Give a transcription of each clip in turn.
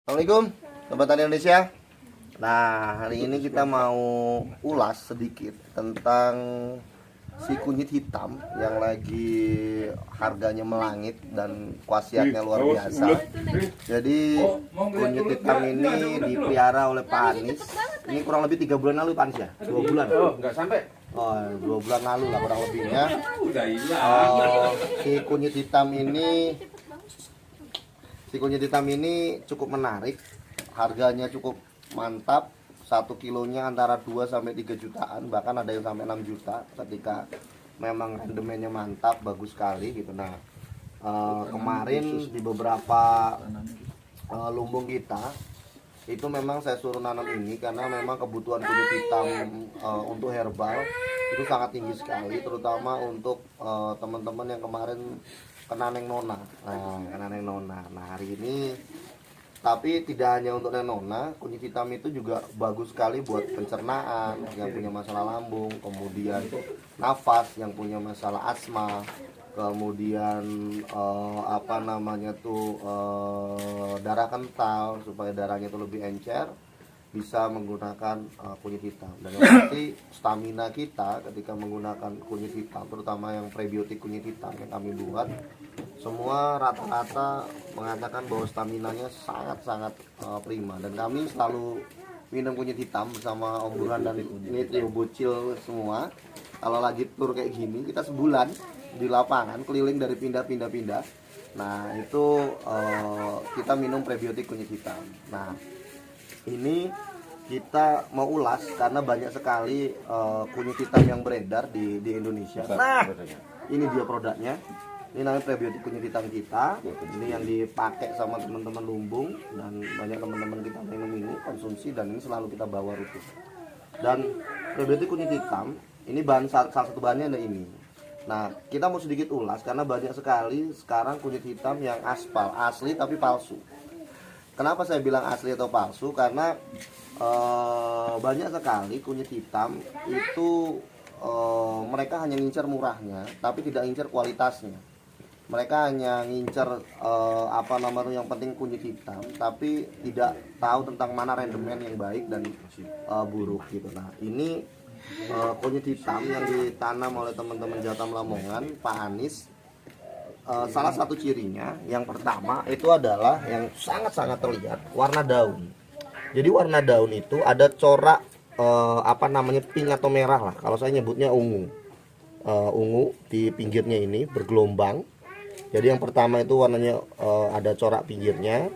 Assalamualaikum Sobat Tani Indonesia. Nah, hari ini kita mau ulas sedikit tentang si kunyit hitam yang lagi harganya melangit dan khasiatnya luar biasa. Jadi kunyit hitam ini dipelihara oleh Pak Anies. Ini kurang lebih 3 bulan lalu Pak Anies ya? 2 bulan? Oh, nggak sampai. Oh, 2 bulan lalu lah kurang lebihnya. Si kunyit hitam ini cukup menarik, harganya cukup mantap, 1 kilonya antara 2 sampai 3 jutaan, bahkan ada yang sampai 6 juta ketika memang rendemennya mantap, bagus sekali gitu. Nah, kemarin di beberapa lumbung kita itu memang saya suruh nanam ini karena memang kebutuhan kunyit hitam untuk herbal itu sangat tinggi sekali, terutama untuk teman-teman yang kemarin kena neng nona. Nah, hari ini tapi tidak hanya untuk neng nona, kunyit hitam itu juga bagus sekali buat pencernaan yang punya masalah lambung, kemudian nafas yang punya masalah asma, kemudian darah kental supaya darahnya itu lebih encer, bisa menggunakan kunyit hitam. Dan yang pasti stamina kita ketika menggunakan kunyit hitam, terutama yang prebiotik kunyit hitam yang kami buat, semua rata-rata mengatakan bahwa staminanya sangat-sangat prima. Dan kami selalu minum kunyit hitam bersama Om Burhan dan Trio Bocil semua. Kalau lagi tur kayak gini, kita sebulan di lapangan keliling dari pindah-pindah. Nah, itu kita minum prebiotik kunyit hitam. Nah, ini kita mau ulas karena banyak sekali kunyit hitam yang beredar di Indonesia. Nah, ini dia produknya. Ini namanya prebiotik kunyit hitam kita. Ini yang dipakai sama teman-teman lumbung dan banyak teman-teman kita minum ini, konsumsi, dan ini selalu kita bawa rutin. Dan prebiotik kunyit hitam ini salah satu bahannya ada ini. Nah, kita mau sedikit ulas karena banyak sekali sekarang kunyit hitam yang asli tapi palsu. Kenapa saya bilang asli atau palsu? Karena banyak sekali kunyit hitam itu mereka hanya ngincer murahnya, tapi tidak ngincer kualitasnya. Mereka hanya ngincer yang penting kunyit hitam, tapi tidak tahu tentang mana rendemen yang baik dan buruk gitu. Nah, ini kunyit hitam yang ditanam oleh teman-teman Jatam Lamongan, Pak Anies. Salah satu cirinya yang pertama itu adalah yang sangat-sangat terlihat warna daun. Jadi warna daun itu ada corak pink atau merah lah. Kalau saya nyebutnya ungu. Ungu di pinggirnya ini bergelombang. Jadi yang pertama itu warnanya ada corak pinggirnya,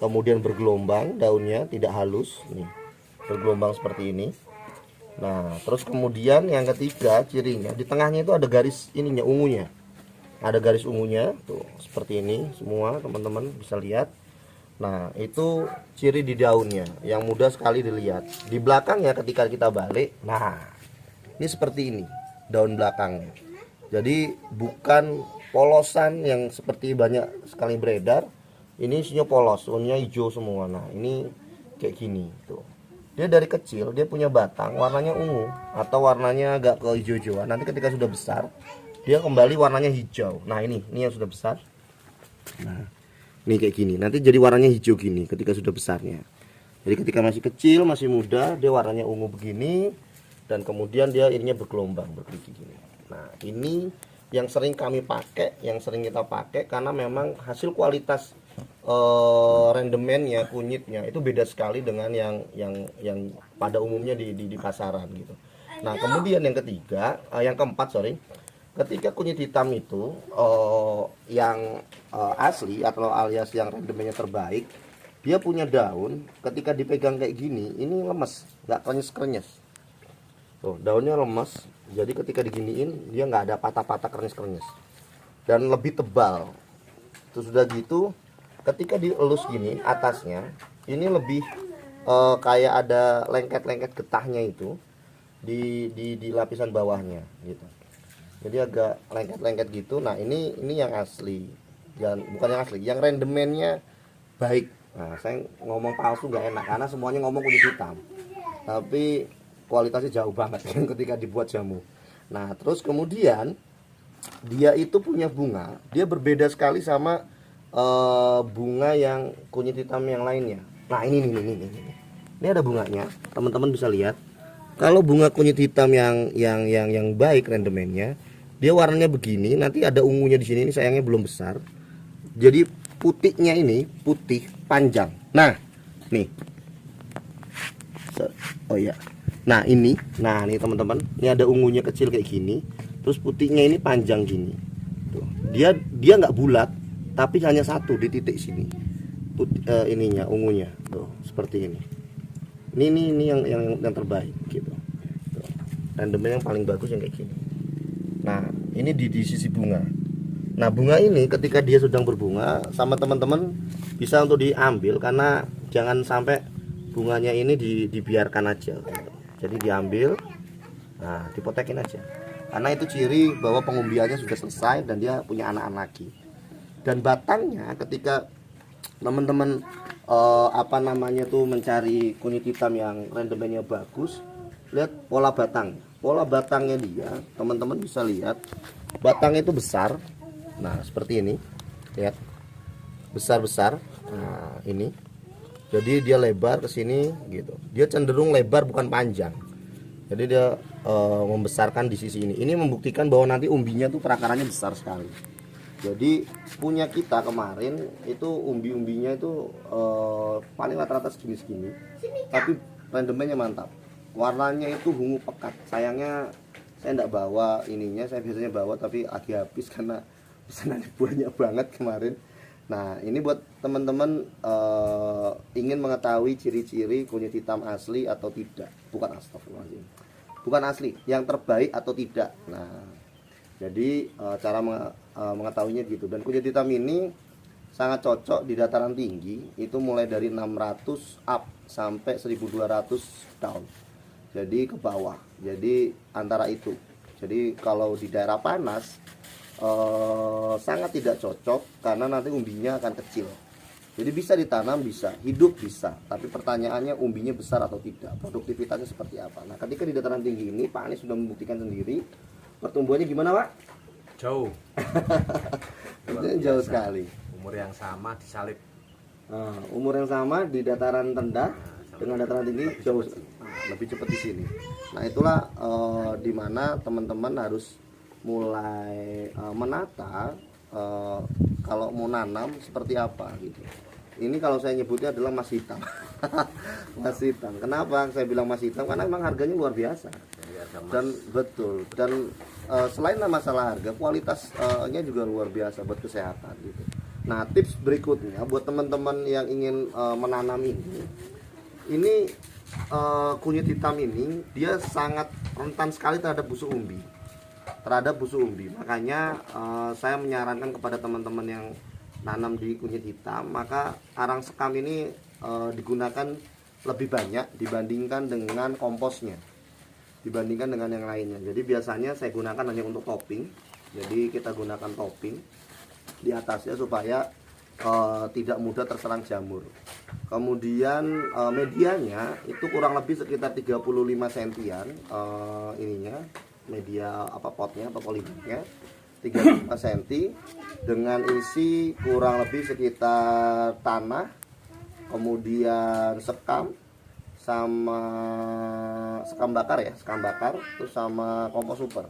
kemudian bergelombang daunnya, tidak halus, nih bergelombang seperti ini. Nah, terus kemudian yang ketiga cirinya di tengahnya itu ada garis ininya, ungunya. Ada garis ungunya tuh seperti ini semua teman-teman bisa lihat. Nah, itu ciri di daunnya yang mudah sekali dilihat. Di belakangnya ketika kita balik, nah ini seperti ini daun belakangnya. Jadi bukan polosan yang seperti banyak sekali beredar. Ini isinya polos, warnanya hijau semua. Nah, ini kayak gini tuh. Dia dari kecil dia punya batang warnanya ungu atau warnanya agak ke hijau-hijauan. Nanti ketika sudah besar dia kembali warnanya hijau. Nah, ini yang sudah besar. Nah, ini kayak gini. Nanti jadi warnanya hijau gini ketika sudah besarnya. Jadi ketika masih kecil, masih muda, dia warnanya ungu begini, dan kemudian dia ininya bergelombang, bergerigi gini. Nah, ini yang sering kami pakai, yang sering kita pakai karena memang hasil kualitas rendemennya, kunyitnya itu beda sekali dengan yang pada umumnya di pasaran gitu. Nah, kemudian yang keempat, ketika kunyit hitam itu yang asli atau alias yang rendemennya terbaik, dia punya daun ketika dipegang kayak gini, ini lemes, nggak krenyes-krenyes. Tuh, daunnya lemes, jadi ketika diginiin dia nggak ada patah-patah krenyes-krenyes dan lebih tebal. Terus sudah gitu, ketika dielus gini atasnya, ini lebih kayak ada lengket-lengket getahnya itu di lapisan bawahnya gitu. Jadi agak lengket-lengket gitu. Nah, ini yang asli, bukan yang asli, yang rendemennya baik. Nah, saya ngomong palsu nggak enak karena semuanya ngomong kunyit hitam, tapi kualitasnya jauh banget kan ketika dibuat jamu. Nah, terus kemudian dia itu punya bunga, dia berbeda sekali sama bunga yang kunyit hitam yang lainnya. Nah ini nih, ini ada bunganya, teman-teman bisa lihat. Kalau bunga kunyit hitam yang baik rendemennya, dia warnanya begini. Nanti ada ungunya di sini. Ini sayangnya belum besar. Jadi putihnya ini putih panjang. Nah, nih. Oh iya. Nah ini teman-teman. Ini ada ungunya kecil kayak gini. Terus putihnya ini panjang gini. Tuh. Dia nggak bulat, tapi hanya satu di titik sini. Ininya ungunya. Tuh seperti ini. Ini yang terbaik gitu. Rendemen yang paling bagus yang kayak gini. Nah ini di sisi bunga. Nah bunga ini ketika dia sedang berbunga, sama teman-teman bisa untuk diambil, karena jangan sampai bunganya ini dibiarkan aja gitu. Jadi diambil, nah dipotekin aja, karena itu ciri bahwa pengumbiannya sudah selesai dan dia punya anak-anak lagi. Dan batangnya ketika teman-teman mencari kunyit hitam yang rendemennya bagus, lihat pola batangnya dia, teman-teman bisa lihat batangnya itu besar. Nah seperti ini, lihat besar. Nah ini, jadi dia lebar ke sini gitu. Dia cenderung lebar bukan panjang. Jadi dia membesarkan di sisi ini. Ini membuktikan bahwa nanti umbinya tuh perakarannya besar sekali. Jadi punya kita kemarin itu umbi-umbinya itu paling rata-rata segini, tapi rendemennya mantap. Warnanya itu ungu pekat. Sayangnya saya enggak bawa ininya, saya biasanya bawa tapi lagi habis karena pesanannya banyak banget kemarin. Nah ini buat teman-teman ingin mengetahui ciri-ciri kunyit hitam asli atau tidak, bukan astagfirullahaladzim, bukan asli, yang terbaik atau tidak. Nah jadi cara mengetahuinya gitu. Dan kunyit hitam ini sangat cocok di dataran tinggi, itu mulai dari 600 up sampai 1200 down, jadi ke bawah. Jadi antara itu. Jadi kalau di daerah panas sangat tidak cocok, karena nanti umbinya akan kecil. Jadi bisa ditanam, bisa hidup, bisa, tapi pertanyaannya umbinya besar atau tidak, produktivitasnya seperti apa. Nah ketika di dataran tinggi ini Pak Anies sudah membuktikan sendiri. Pertumbuhannya gimana Pak? Jauh. Jauh sekali. Umur yang sama disalib. Umur yang sama di dataran rendah dengan dataran tinggi jauh lebih cepat di sini. Nah itulah dimana teman-teman harus mulai menata kalau mau nanam seperti apa gitu. Ini kalau saya nyebutnya adalah emas hitam. Emas hitam. Kenapa saya bilang emas hitam? Karena memang harganya luar biasa. Dan betul. Dan selain masalah harga, kualitasnya juga luar biasa buat kesehatan gitu. Nah tips berikutnya buat teman-teman yang ingin menanam ini kunyit hitam ini dia sangat rentan sekali terhadap busuk umbi. Makanya saya menyarankan kepada teman-teman yang nanam di kunyit hitam, maka arang sekam ini digunakan lebih banyak dibandingkan dengan komposnya, dibandingkan dengan yang lainnya. Jadi biasanya saya gunakan hanya untuk topping. Jadi kita gunakan topping di atasnya supaya tidak mudah terserang jamur. Kemudian medianya itu kurang lebih sekitar 35 sentian ininya, media potnya atau polimernya 35 cm dengan isi kurang lebih sekitar tanah, kemudian sekam sama sekam bakar terus sama kompos super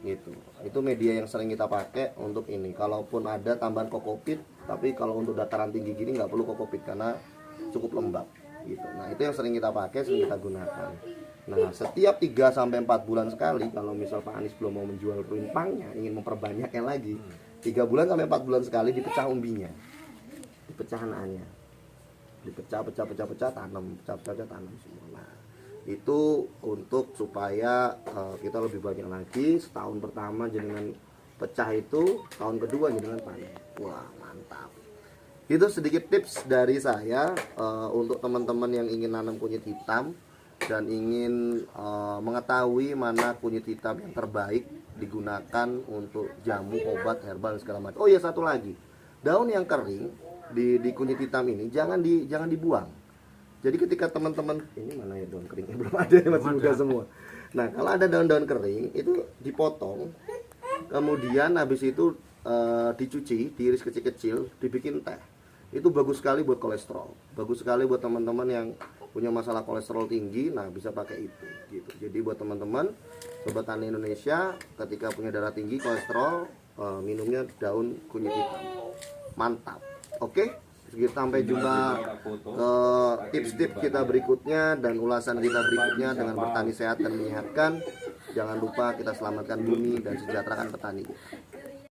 gitu. Itu media yang sering kita pakai untuk ini. Kalaupun ada tambahan kokopit, tapi kalau untuk dataran tinggi gini nggak perlu kokopit karena cukup lembab gitu. Nah itu yang sering kita pakai, sering kita gunakan. Nah setiap 3-4 bulan sekali, kalau misal Pak Anies belum mau menjual rimpangnya, ingin memperbanyaknya lagi, 3 bulan sampai 4 bulan sekali dipecah umbinya, dipecah anaknya, dipecah tanam, pecah tanam semua. Nah itu untuk supaya kita lebih banyak lagi. Setahun pertama jenengan pecah itu, tahun kedua jenengan panen. Wah mantap. Itu sedikit tips dari saya untuk teman-teman yang ingin nanam kunyit hitam dan ingin mengetahui mana kunyit hitam yang terbaik digunakan untuk jamu, obat, herbal dan segala macam. Oh iya, satu lagi, daun yang kering di kunyit hitam ini jangan dibuang. Jadi ketika teman-teman, ini mana ya daun keringnya, belum ada, masih muda semua. Nah kalau ada daun-daun kering itu dipotong, kemudian habis itu dicuci, diiris kecil-kecil, dibikin teh. Itu bagus sekali buat kolesterol. Bagus sekali buat teman-teman yang punya masalah kolesterol tinggi, nah bisa pakai itu gitu. Jadi buat teman-teman sobat tani Indonesia, ketika punya darah tinggi kolesterol, minumnya daun kunyit hitam. Mantap. Oke, sampai jumpa ke tips-tips kita berikutnya dan ulasan kita berikutnya dengan bertani sehat dan menyehatkan. Jangan lupa kita selamatkan bumi dan sejahterakan petani.